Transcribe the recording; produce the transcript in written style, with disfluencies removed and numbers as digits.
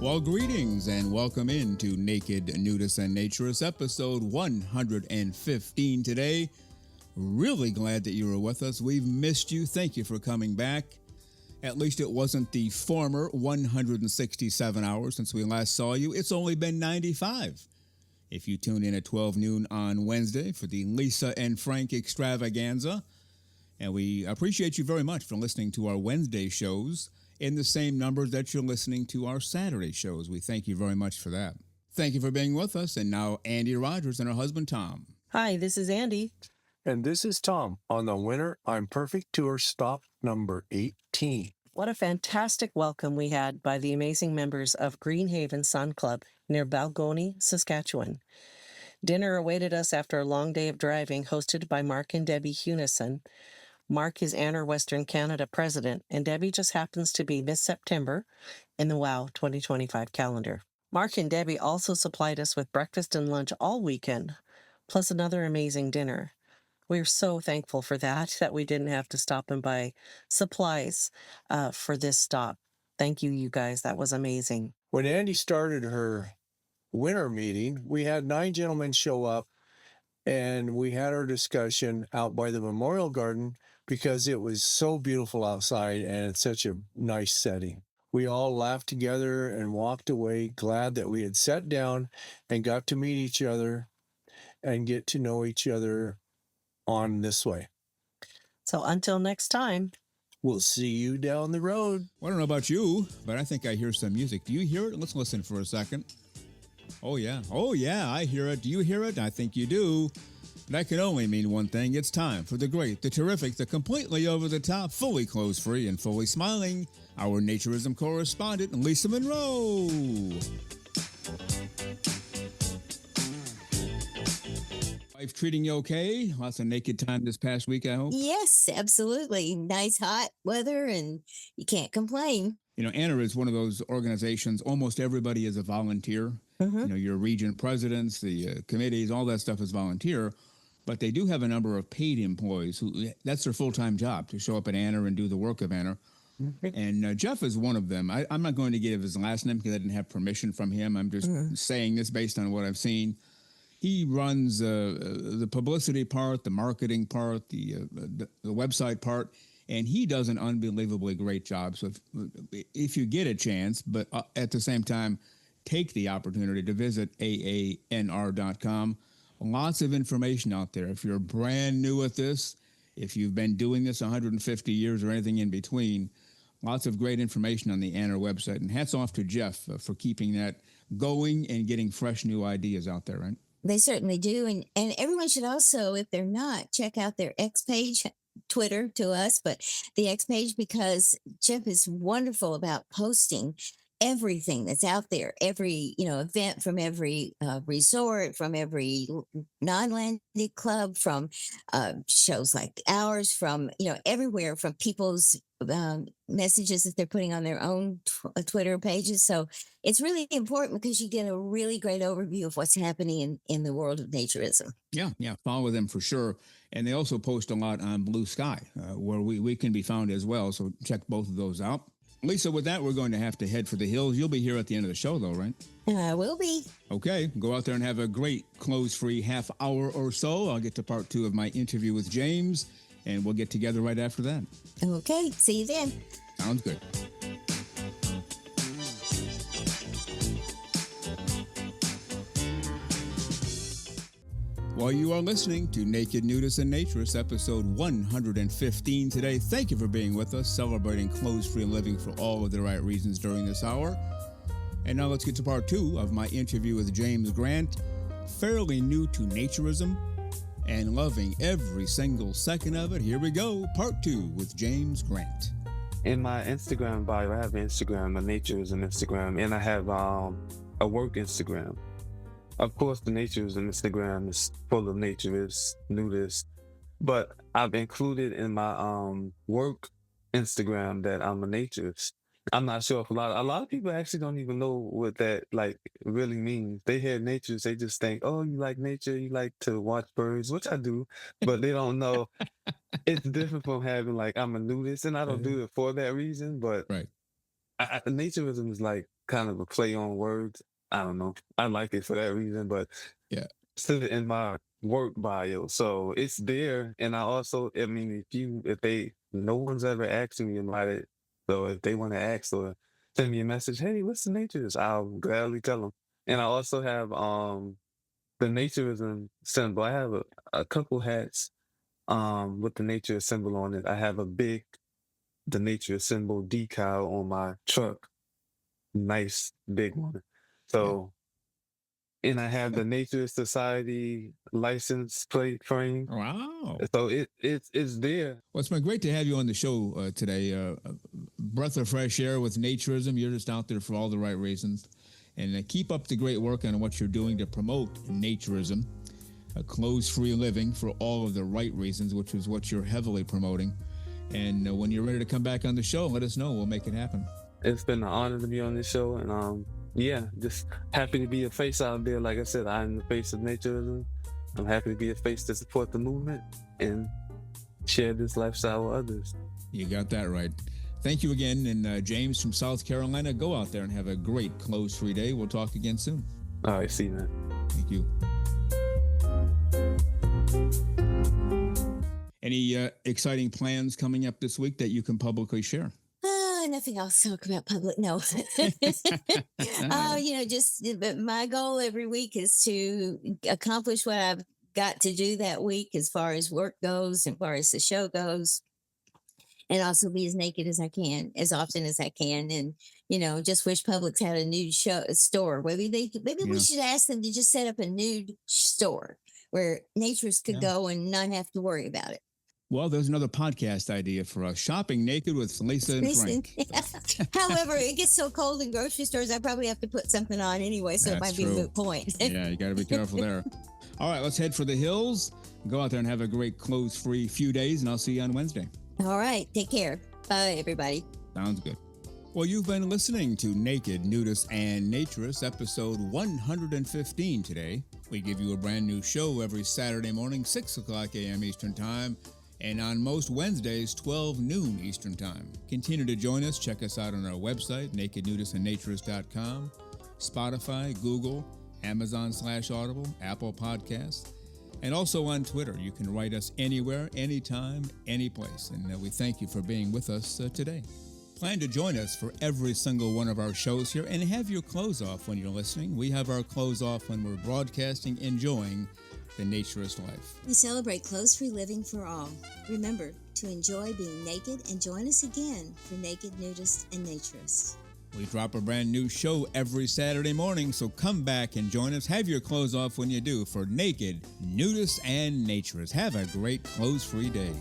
Well, greetings and welcome into Naked Nudists and Naturists, episode 115 today. Really glad that you were with us. We've missed you. Thank you for coming back. At least it wasn't the former 167 hours since we last saw you. It's only been 95. If you tune in at 12 noon on Wednesday for the Lisa and Frank extravaganza. And we appreciate you very much for listening to our Wednesday shows in the same numbers that you're listening to our Saturday shows. We thank you very much for that. Thank you for being with us. And now ANDEE RODGERS and her husband, Tom. Hi, this is ANDEE. And this is Tom on the WINR I'm Perfect Tour stop number 18. What a fantastic welcome we had by the amazing members of Greenhaven Sun Club near Balgonie, Saskatchewan. Dinner awaited us after a long day of driving, hosted by Mark and Debbie Hunison. Mark is ANDEE Western Canada president, and Debbie just happens to be Miss September in the WOW 2025 calendar. Mark and Debbie also supplied us with breakfast and lunch all weekend, plus another amazing dinner. We're so thankful for that we didn't have to stop and buy supplies for this stop. Thank you, you guys. That was amazing. When ANDEE started her WINR meeting, we had 9 gentlemen show up, and we had our discussion out by the Memorial Garden because it was so beautiful outside and it's such a nice setting. We all laughed together and walked away glad that we had sat down and got to meet each other and get to know each other on this way. So until next time, we'll see you down the road. Well, I don't know about you, but I think I hear some music. Do you hear it? Let's listen for a second. Oh, yeah, I hear it. Do you hear it? I think you do. That can only mean one thing. It's time for the great, the terrific, the completely over-the-top, fully clothes-free, and fully smiling, our naturism correspondent, Lisa Monroe. Life treating you okay? Lots of naked time this past week, I hope? Yes, absolutely. Nice hot weather, and you can't complain. You know, ANDEE is one of those organizations, almost everybody is a volunteer. Mm-hmm. You know, your region presidents, the committees, all that stuff is volunteer. But they do have a number of paid employees who that's their full-time job, to show up at ANDEE and do the work of ANDEE. Mm-hmm. And Jeff is one of them. I'm not going to give his last name because I didn't have permission from him. I'm just saying this based on what I've seen. He runs the publicity part, the marketing part, the website part, and he does an unbelievably great job. So if you get a chance, but at the same time, take the opportunity to visit AANR.com. Lots of information out there. If you're brand new at this, if you've been doing this 150 years or anything in between, lots of great information on the ANDEE website. And hats off to Jeff for keeping that going and getting fresh new ideas out there, right? They certainly do. And everyone should also, if they're not, check out their X page, Twitter to us, but the X page, because Jeff is wonderful about posting everything that's out there, every event from every resort, from every non-landed club, from shows like ours, from everywhere, from people's messages that they're putting on their own Twitter pages. So it's really important because you get a really great overview of what's happening in the world of naturism. Yeah, follow them for sure. And they also post a lot on Blue Sky, where we can be found as well. So check both of those out. Lisa, with that, we're going to have to head for the hills. You'll be here at the end of the show, though, right? I will be. Okay, go out there and have a great clothes-free half hour or so. I'll get to part 2 of my interview with James, and we'll get together right after that. Okay, see you then. Sounds good. While you are listening to Naked Nudists and Naturists, episode 115 today, thank you for being with us, celebrating clothes-free living for all of the right reasons during this hour. And now let's get to part 2 of my interview with James Grant, fairly new to naturism and loving every single second of it. Here we go, part 2 with James Grant. In my Instagram bio, I have Instagram, a naturism Instagram, and I have a work Instagram. Of course, the naturism Instagram is full of naturists, nudists, but I've included in my work Instagram that I'm a naturist. I'm not sure if a lot of people actually don't even know what that really means. They hear naturist, they just think, oh, you like nature, you like to watch birds, which I do, but they don't know it's different from having I'm a nudist, and I don't do it for that reason, but right. naturism is like kind of a play on words. I don't know. I like it for that reason, but Yeah. it's in my work bio, so it's there. And I mean, no one's ever asked me about it, so if they want to ask or send me a message, hey, what's the naturist? I'll gladly tell them. And I also have the naturism symbol. I have a couple hats with the nature symbol on it. I have the nature symbol decal on my truck, nice big one. So, and I have the Nature Society license plate frame. Wow. So it's there. Well, it's been great to have you on the show today. Breath of fresh air with naturism. You're just out there for all the right reasons. And keep up the great work on what you're doing to promote naturism, a clothes-free living for all of the right reasons, which is what you're heavily promoting. And when you're ready to come back on the show, let us know. We'll make it happen. It's been an honor to be on this show. And just happy to be a face out there. Like I said, I'm the face of naturism. I'm happy to be a face to support the movement and share this lifestyle with others. You got that right. Thank you again. And James from South Carolina, go out there and have a great clothes-free day. We'll talk again soon. All right, see you, man. Thank you. Any exciting plans coming up this week that you can publicly share? Nothing else to talk about public. No. But my goal every week is to accomplish what I've got to do that week as far as work goes, as far as the show goes, and also be as naked as I can, as often as I can. And, just wish Publix had a nude store. Maybe we should ask them to just set up a nude store where naturists could go and not have to worry about it. Well, there's another podcast idea for us. Shopping Naked with Lisa and Frank. However, it gets so cold in grocery stores, I probably have to put something on anyway, so it might be a moot point. Yeah, you got to be careful there. All right, let's head for the hills. Go out there and have a great clothes-free few days, and I'll see you on Wednesday. All right, take care. Bye, everybody. Sounds good. Well, you've been listening to Naked, Nudists, and Naturists, episode 115 today. We give you a brand new show every Saturday morning, 6 o'clock a.m. Eastern Time, and on most Wednesdays, 12 noon Eastern Time. Continue to join us. Check us out on our website, nakednudistandnaturist.com, Spotify, Google, Amazon/Audible, Apple Podcasts, and also on Twitter. You can write us anywhere, anytime, any place. And we thank you for being with us today. Plan to join us for every single one of our shows here and have your clothes off when you're listening. We have our clothes off when we're broadcasting, enjoying the naturist life. We celebrate clothes-free living for all. Remember to enjoy being naked and join us again for Naked, Nudists, and Naturists. We drop a brand new show every Saturday morning, so come back and join us. Have your clothes off when you do for Naked, Nudists, and Naturists. Have a great clothes-free day.